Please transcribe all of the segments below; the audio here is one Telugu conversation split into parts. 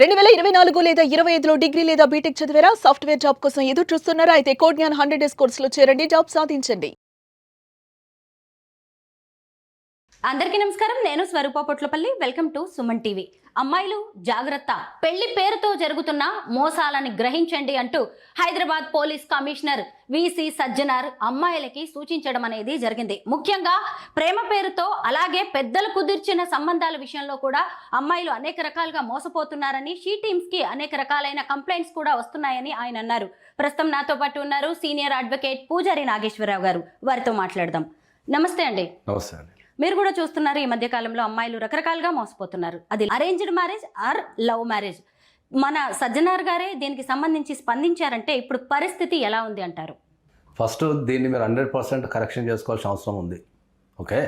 2024 లేదా 25లో డిగ్రీ లేదా బీటెక్ చదివారా? సాఫ్ట్‌వేర్ జాబ్ కోసం ఎదురు చూస్తున్నారా? అయితే కోడ్‌జ్ఞాన్ 100 డేస్ కోర్సులో చేరండి. జాబ్ సాధించండి. అందరికీ నమస్కారం. నేను Swaroopa Potlapalli. Welcome to Suman TV. అమ్మాయిలు జాగ్రత్త, పెళ్లి పేరుతో జరుగుతున్న మోసాలని గ్రహించండి అంటూ Hyderabad police commissioner VC Sajjanar అమ్మాయిలకి సూచించడం అనేది జరిగింది. ముఖ్యంగా ప్రేమ పేరుతో అలాగే పెద్దలు కుదిర్చిన సంబంధాల విషయంలో కూడా అమ్మాయిలు అనేక రకాలుగా మోసపోతున్నారని, షీ టీమ్స్ కి అనేక రకాలైన కంప్లైంట్స్ కూడా వస్తున్నాయని ఆయన అన్నారు. ప్రస్తుతం నాతో పాటు ఉన్నారు సీనియర్ అడ్వకేట్ పూజారి నాగేశ్వరరావు గారు. వారితో మాట్లాడదాం. నమస్తే అండి. నమస్తే అండి. మీరు కూడా చూస్తున్నారు, ఈ మధ్య కాలంలో అమ్మాయిలు రకరకాలుగా మోసపోతున్నారు. అది arranged marriage or love marriage. మన సజ్జనార్ గారే దీనికి సంబంధించి స్పందించారంటే ఇప్పుడు పరిస్థితి ఎలా ఉంది అంటారు? ఫస్ట్ దీన్ని మీరు 100% కరెక్షన్ చేసుకోవాల్సిన అవసరం ఉంది. ఓకే,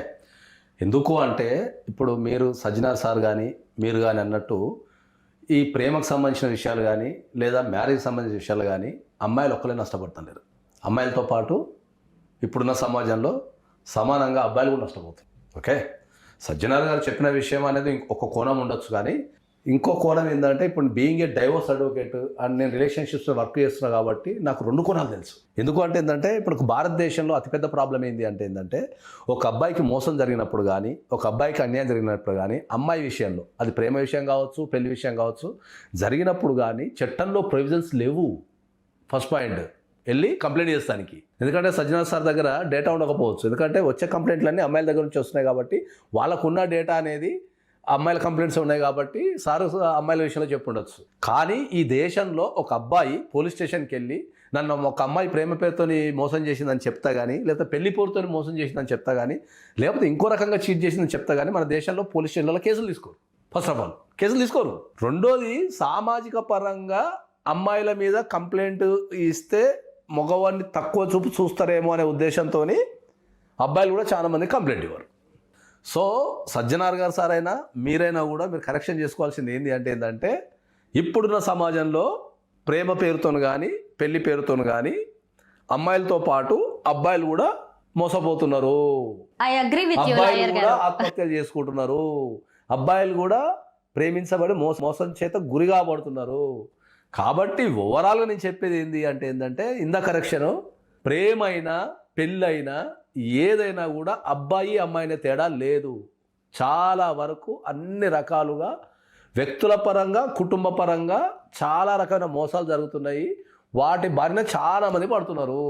ఎందుకు అంటే ఇప్పుడు మీరు సజ్జనార్ సార్ కానీ మీరు కానీ అన్నట్టు ఈ ప్రేమకు సంబంధించిన విషయాలు కానీ లేదా మ్యారేజ్కి సంబంధించిన విషయాలు కానీ అమ్మాయిలు ఒక్కలే నష్టపడుతున్నారు. అమ్మాయిలతో పాటు ఇప్పుడున్న సమాజంలో సమానంగా అబ్బాయిలు కూడా నష్టపోతారు. ఓకే, సజ్జనార్ గారు చెప్పిన విషయం అనేది ఒక కోణం ఉండొచ్చు, కానీ ఇంకో కోణం ఏంటంటే ఇప్పుడు being a divorce advocate and నేను రిలేషన్షిప్స్లో వర్క్ చేస్తున్నా కాబట్టి నాకు రెండు కోణాలు తెలుసు. ఎందుకు అంటే ఏంటంటే ఇప్పుడు భారతదేశంలో అతిపెద్ద ప్రాబ్లం ఏంటంటే ఒక అబ్బాయికి మోసం జరిగినప్పుడు కానీ ఒక అబ్బాయికి అన్యాయం జరిగినప్పుడు కానీ అమ్మాయి విషయంలో, అది ప్రేమ విషయం కావచ్చు పెళ్లి విషయం కావచ్చు, జరిగినప్పుడు కానీ చట్టంలో ప్రొవిజన్స్ లేవు. ఫస్ట్ పాయింట్, వెళ్ళి కంప్లైంట్ చేస్తానికి. ఎందుకంటే సజ్జనార్ సార్ దగ్గర డేటా ఉండకపోవచ్చు, ఎందుకంటే వచ్చే కంప్లైంట్లన్నీ అమ్మాయిల దగ్గర నుంచి వస్తున్నాయి కాబట్టి వాళ్ళకున్న డేటా అనేది అమ్మాయిల కంప్లైంట్స్ ఉన్నాయి కాబట్టి సార్ అమ్మాయిల విషయంలో చెప్పుండొచ్చు. కానీ ఈ దేశంలో ఒక అబ్బాయి పోలీస్ స్టేషన్కి వెళ్ళి నన్ను ఒక అమ్మాయి ప్రేమ పేరుతో మోసం చేసిందని చెప్తా కానీ, లేకపోతే పెళ్లి పేరుతో మోసం చేసిందని చెప్తా కానీ, లేకపోతే ఇంకో రకంగా చీట్ చేసిందని చెప్తా కానీ మన దేశంలో పోలీస్ స్టేషన్లలో కేసులు తీసుకోరు. ఫస్ట్ ఆఫ్ ఆల్ కేసులు తీసుకోరు. రెండోది, సామాజిక పరంగా అమ్మాయిల మీద కంప్లైంట్ ఇస్తే మగవాడిని తక్కువ చూపు చూస్తారేమో అనే ఉద్దేశంతో అబ్బాయిలు కూడా చాలామంది కంప్లైంట్ ఇవ్వరు. సో సజ్జనార్ గారు సార్ అయినా మీరైనా కూడా మీరు కరెక్షన్ చేసుకోవాల్సింది ఏంటంటే ఇప్పుడున్న సమాజంలో ప్రేమ పేరుతోను కానీ పెళ్లి పేరుతోను కానీ అమ్మాయిలతో పాటు అబ్బాయిలు కూడా మోసపోతున్నారు. అబ్బాయిలు కూడా ఆత్మహత్యలు చేసుకుంటున్నారు. అబ్బాయిలు కూడా ప్రేమించబడి మోసం చేత గురి కాబడుతున్నారు. కాబట్టి ఓవరాల్గా నేను చెప్పేది ఏంటంటే ఇందా కరెక్షను, ప్రేమ అయినా పెళ్ళైనా ఏదైనా కూడా అబ్బాయి అమ్మాయినే తేడా లేదు. చాలా వరకు అన్ని రకాలుగా వ్యక్తుల పరంగా కుటుంబ పరంగా చాలా రకమైన మోసాలు జరుగుతున్నాయి. వాటి బారిన చాలామంది పడుతున్నారు.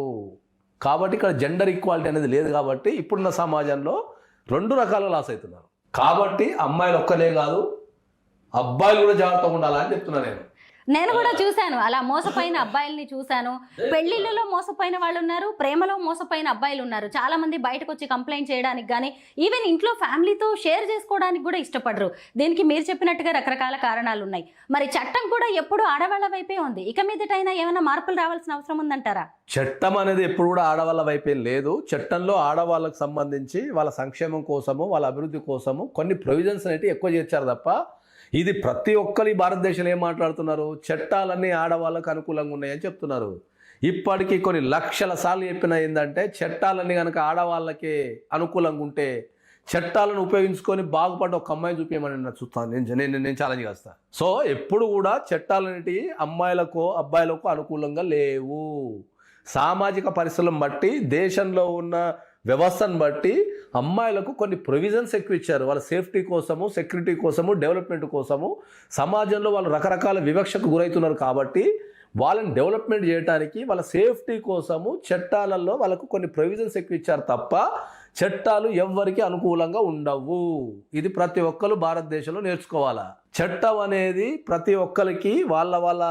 కాబట్టి ఇక్కడ జెండర్ ఈక్వాలిటీ అనేది లేదు. కాబట్టి ఇప్పుడున్న సమాజంలో రెండు రకాలుగా లాస్ అవుతున్నారు. కాబట్టి అమ్మాయిలు ఒక్కలే కాదు, అబ్బాయిలు కూడా జాగ్రత్తగా ఉండాలని చెప్తున్నా. నేను కూడా చూశాను, అలా మోసపోయిన అబ్బాయిల్ని చూశాను. పెళ్లిళ్ళలో మోసపోయిన వాళ్ళు ఉన్నారు, ప్రేమలో మోసపోయిన అబ్బాయిలు ఉన్నారు. చాలా మంది బయటకు వచ్చి కంప్లైంట్ చేయడానికి కానీ ఈవెన్ ఇంట్లో ఫ్యామిలీతో షేర్ చేసుకోవడానికి కూడా ఇష్టపడరు. దీనికి మీరు చెప్పినట్టుగా రకరకాల కారణాలు ఉన్నాయి. మరి చట్టం కూడా ఎప్పుడు ఆడవాళ్ళ వైపే ఉంది. ఇక మీదటైనా ఏమైనా మార్పులు రావాల్సిన అవసరం ఉందంటారా? చట్టం అనేది ఎప్పుడు కూడా ఆడవాళ్ళ వైపే లేదు. చట్టంలో ఆడవాళ్ళకు సంబంధించి వాళ్ళ సంక్షేమం కోసము వాళ్ళ అభివృద్ధి కోసము కొన్ని ప్రొవిజన్స్ అనేవి ఎక్కువ చేర్చారు తప్ప ఇది ప్రతి ఒక్కరి భారతదేశంలో ఏం మాట్లాడుతున్నారు, చట్టాలన్నీ ఆడవాళ్ళకు అనుకూలంగా ఉన్నాయని చెప్తున్నారు. ఇప్పటికీ కొన్ని లక్షల సార్లు చెప్పిన ఏంటంటే చట్టాలన్నీ కనుక ఆడవాళ్ళకే అనుకూలంగా ఉంటే చట్టాలను ఉపయోగించుకొని బాగుపడ్డ ఒక అమ్మాయిని చూపించమని నేను చూస్తాను. నేను ఛాలెంజ్ చేస్తాను. సో ఎప్పుడు కూడా చట్టాలన్నిటి అమ్మాయిలకు అబ్బాయిలకు అనుకూలంగా లేవు. సామాజిక పరిస్థితులను బట్టి దేశంలో ఉన్న వ్యవస్థను బట్టి అమ్మాయిలకు కొన్ని ప్రొవిజన్స్ ఎక్కువ ఇచ్చారు. వాళ్ళ సేఫ్టీ కోసము, సెక్యూరిటీ కోసము, డెవలప్మెంట్ కోసము. సమాజంలో వాళ్ళు రకరకాల వివక్షకు గురవుతున్నారు కాబట్టి వాళ్ళని డెవలప్మెంట్ చేయడానికి వాళ్ళ సేఫ్టీ కోసము చట్టాలలో వాళ్ళకు కొన్ని ప్రొవిజన్స్ ఎక్కువ ఇచ్చారు తప్ప చట్టాలు ఎవ్వరికి అనుకూలంగా ఉండవు. ఇది ప్రతి ఒక్కరు భారతదేశంలో నేర్చుకోవాలా. చట్టం అనేది ప్రతి ఒక్కరికి వాళ్ళ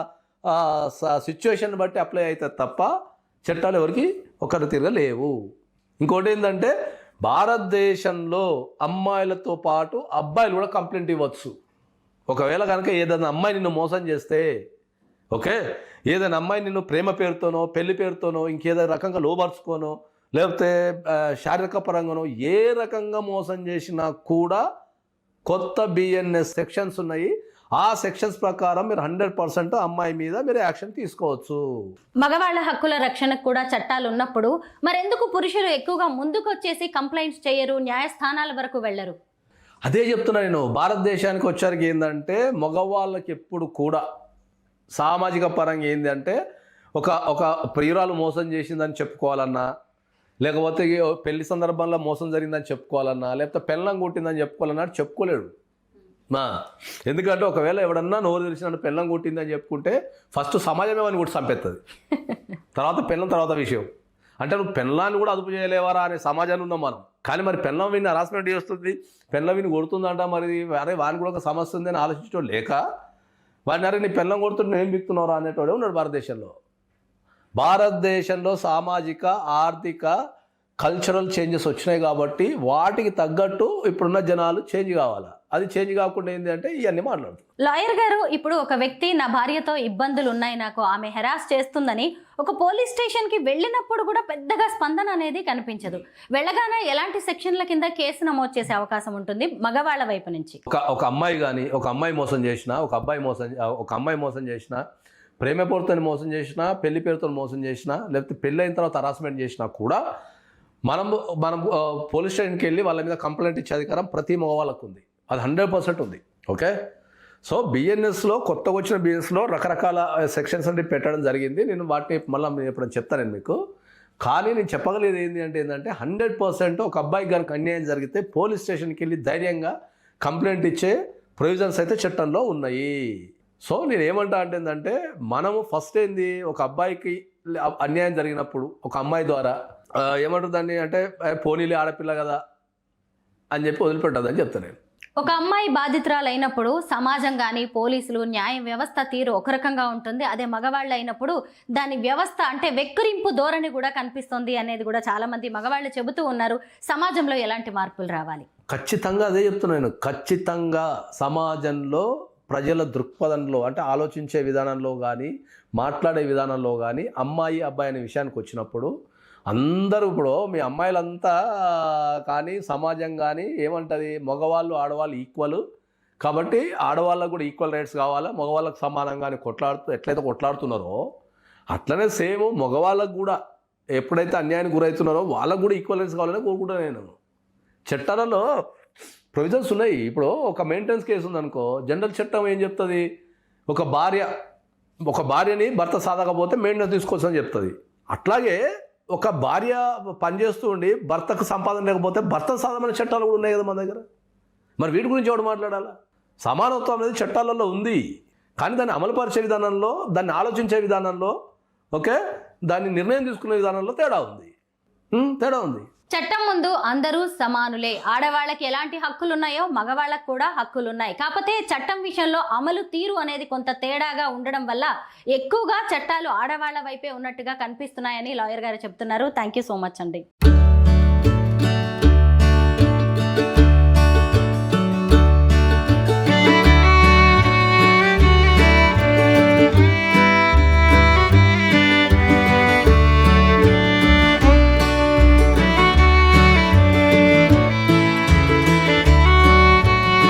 సిచ్యువేషన్ బట్టి అప్లై అవుతుంది తప్ప చట్టాలు ఎవరికి ఒకరి తీరుగా లేవు. ఇంకోటి ఏంటంటే భారతదేశంలో అమ్మాయిలతో పాటు అబ్బాయిలు కూడా కంప్లైంట్ ఇవ్వచ్చు. ఒకవేళ కనుక ఏదైనా అమ్మాయి నిన్ను మోసం చేస్తే, ఓకే, ఏదైనా అమ్మాయి నిన్ను ప్రేమ పేరుతోనో పెళ్లి పేరుతోనో ఇంకేదైనా రకంగా లోబర్చుకోనో లేకపోతే శారీరక పరంగానో ఏ రకంగా మోసం చేసినా కూడా కొత్త బిఎన్ఎస్ సెక్షన్స్ ఉన్నాయి. ఆ సెక్షన్స్ ప్రకారం మీరు 100% అమ్మాయి మీద మీరు యాక్షన్ తీసుకోవచ్చు. మగవాళ్ళ హక్కుల రక్షణకు కూడా చట్టాలు ఉన్నప్పుడు మరెందుకు పురుషులు ఎక్కువగా ముందుకు వచ్చేసి కంప్లైంట్స్ చేయరు, న్యాయస్థానాల వరకు వెళ్ళరు? అదే చెప్తున్నా నేను. భారతదేశానికి వచ్చారికి ఏంటంటే మగవాళ్ళకి ఎప్పుడు కూడా సామాజిక పరంగా ఏంటంటే ఒక ప్రియురాలు మోసం చేసిందని చెప్పుకోవాలన్నా, లేకపోతే పెళ్లి సందర్భంలో మోసం జరిగిందని చెప్పుకోవాలన్నా, లేకపోతే పెళ్ళం కొట్టిందని చెప్పుకోవాలన్నా చెప్పుకోలేడు. ఎందుకంటే ఒకవేళ ఎవడన్నా నోరు తెరిచినట్టు పెళ్ళం కొట్టిందని చెప్పుకుంటే ఫస్ట్ సమాజమే అని కూడా చంపేస్తుంది, తర్వాత పెళ్ళం తర్వాత విషయం. అంటే నువ్వు పెళ్ళాన్ని కూడా అదుపు చేయలేవారా అనే సమాజాన్ని ఉన్నాం మనం. కానీ మరి పెళ్ళం విని హరాస్మెంట్ చేస్తుంది, పెళ్ళం విని కొడుతుందంట, మరి అరే వాడిని కూడా ఒక సమస్య ఉందని ఆలోచించడం లేక వాడిని అరే నీ పెళ్ళం కొడుతుంటే ఏం బిక్తున్నారా అనేటోడే ఉన్నాడు భారతదేశంలో. భారతదేశంలో సామాజిక ఆర్థిక కల్చరల్ చేంజెస్ వచ్చినాయి కాబట్టి వాటికి తగ్గట్టు ఇప్పుడున్న జనాలు చేంజ్ కావాలా. అది చేంజ్ కాకుండా ఏంటి అంటే ఇవన్నీ మాట్లాడుతారు. లాయర్ గారు, ఇప్పుడు ఒక వ్యక్తి నా భార్యతో ఇబ్బందులు ఉన్నాయి, నాకు ఆమె హెరాస్ చేస్తుందని ఒక పోలీస్ స్టేషన్కి వెళ్ళినప్పుడు కూడా పెద్దగా స్పందన అనేది కనిపించదు. వెళ్ళగానే ఎలాంటి సెక్షన్ల కింద కేసు నమోదు చేసే అవకాశం ఉంటుంది మగవాళ్ళ వైపు నుంచి? ఒక అమ్మాయి కానీ ఒక అమ్మాయి మోసం చేసినా, ఒక అమ్మాయి మోసం చేసినా, ప్రేమ పేరుతో మోసం చేసినా, పెళ్లి పేరుతో మోసం చేసినా, లేకపోతే పెళ్ళి అయిన తర్వాత హరాస్మెంట్ చేసినా కూడా మనం పోలీస్ స్టేషన్కి వెళ్ళి వాళ్ళ మీద కంప్లైంట్ ఇచ్చే అధికారం ప్రతి మగవాళ్ళకు ఉంది. అది 100% ఉంది. ఓకే, సో బిఎన్ఎస్లో కొత్తగా వచ్చిన బిఎన్ఎస్లో రకరకాల సెక్షన్స్ అంటే పెట్టడం జరిగింది. నేను వాటిని మళ్ళీ ఎప్పుడైనా చెప్తాను నేను మీకు. కానీ నేను చెప్పగలేదు ఏంటంటే 100% ఒక అబ్బాయికి కనుక అన్యాయం జరిగితే పోలీస్ స్టేషన్కి వెళ్ళి ధైర్యంగా కంప్లైంట్ ఇచ్చే ప్రొవిజన్స్ అయితే చట్టంలో ఉన్నాయి. సో నేను ఏమంటా అంటే ఏంటంటే మనము ఫస్ట్ ఏంది, ఒక అబ్బాయికి అన్యాయం జరిగినప్పుడు ఒక అమ్మాయి ద్వారా ఏమంటుందండి అంటే పోనీలే ఆడపిల్ల కదా అని చెప్పి వదిలిపెట్టదని చెప్తాను నేను. ఒక అమ్మాయి బాధితురాలు అయినప్పుడు సమాజం కానీ పోలీసులు న్యాయ వ్యవస్థ తీరు ఒక రకంగా ఉంటుంది. అదే మగవాళ్ళు అయినప్పుడు దాని వ్యవస్థ అంటే వెక్కిరింపు ధోరణి కూడా కనిపిస్తుంది అనేది కూడా చాలా మంది మగవాళ్ళు చెబుతూ ఉన్నారు. సమాజంలో ఎలాంటి మార్పులు రావాలి? ఖచ్చితంగా అదే చెప్తున్నాను. ఖచ్చితంగా సమాజంలో ప్రజల దృక్పథంలో అంటే ఆలోచించే విధానంలో కానీ మాట్లాడే విధానంలో కానీ అమ్మాయి అబ్బాయి అనే విషయానికి వచ్చినప్పుడు అందరూ ఇప్పుడు మీ అమ్మాయిలంతా కానీ సమాజం కానీ ఏమంటుంది, మగవాళ్ళు ఆడవాళ్ళు ఈక్వల్ కాబట్టి ఆడవాళ్ళకు కూడా ఈక్వల్ రైట్స్ కావాలా, మగవాళ్ళకు సమానంగానే ఎట్లయితే కొట్లాడుతున్నారో అట్లనే సేమ్ మగవాళ్ళకు కూడా ఎప్పుడైతే అన్యాయానికి గురవుతున్నారో వాళ్ళకు కూడా ఈక్వల్ రైట్స్ కావాలని కోరుకుంటాను నేను. చట్టాలలో ప్రొవిజన్స్ ఉన్నాయి. ఇప్పుడు ఒక మెయింటెనెన్స్ కేసు ఉందనుకో, జనరల్ చట్టం ఏం చెప్తుంది, ఒక భార్యని భర్త సాధకపోతే మెయింటెనెన్స్ తీసుకోవచ్చని చెప్తుంది. అట్లాగే ఒక భార్య పనిచేస్తూ ఉండి భర్తకు సంపాదన లేకపోతే భర్త సాధమైన చట్టాలు కూడా ఉన్నాయి కదా మన దగ్గర. మరి వీటి గురించి ఎవడు మాట్లాడాలా? సమానత్వం అనేది చట్టాలలో ఉంది, కానీ దాన్ని అమలుపరిచే విధానంలో, దాన్ని ఆలోచించే విధానంలో, ఓకే, దాన్ని నిర్ణయం తీసుకునే విధానంలో తేడా ఉంది. చట్టం ముందు అందరూ సమానులే. ఆడవాళ్ళకి ఎలాంటి హక్కులు ఉన్నాయో మగవాళ్ళకు కూడా హక్కులు ఉన్నాయి. కాకపోతే చట్టం విషయంలో అమలు తీరు అనేది కొంత తేడాగా ఉండడం వల్ల ఎక్కువగా చట్టాలు ఆడవాళ్ళ వైపే ఉన్నట్టుగా కనిపిస్తున్నాయని లాయర్ గారు చెప్తున్నారు. థ్యాంక్ యూ సో మచ్ అండి.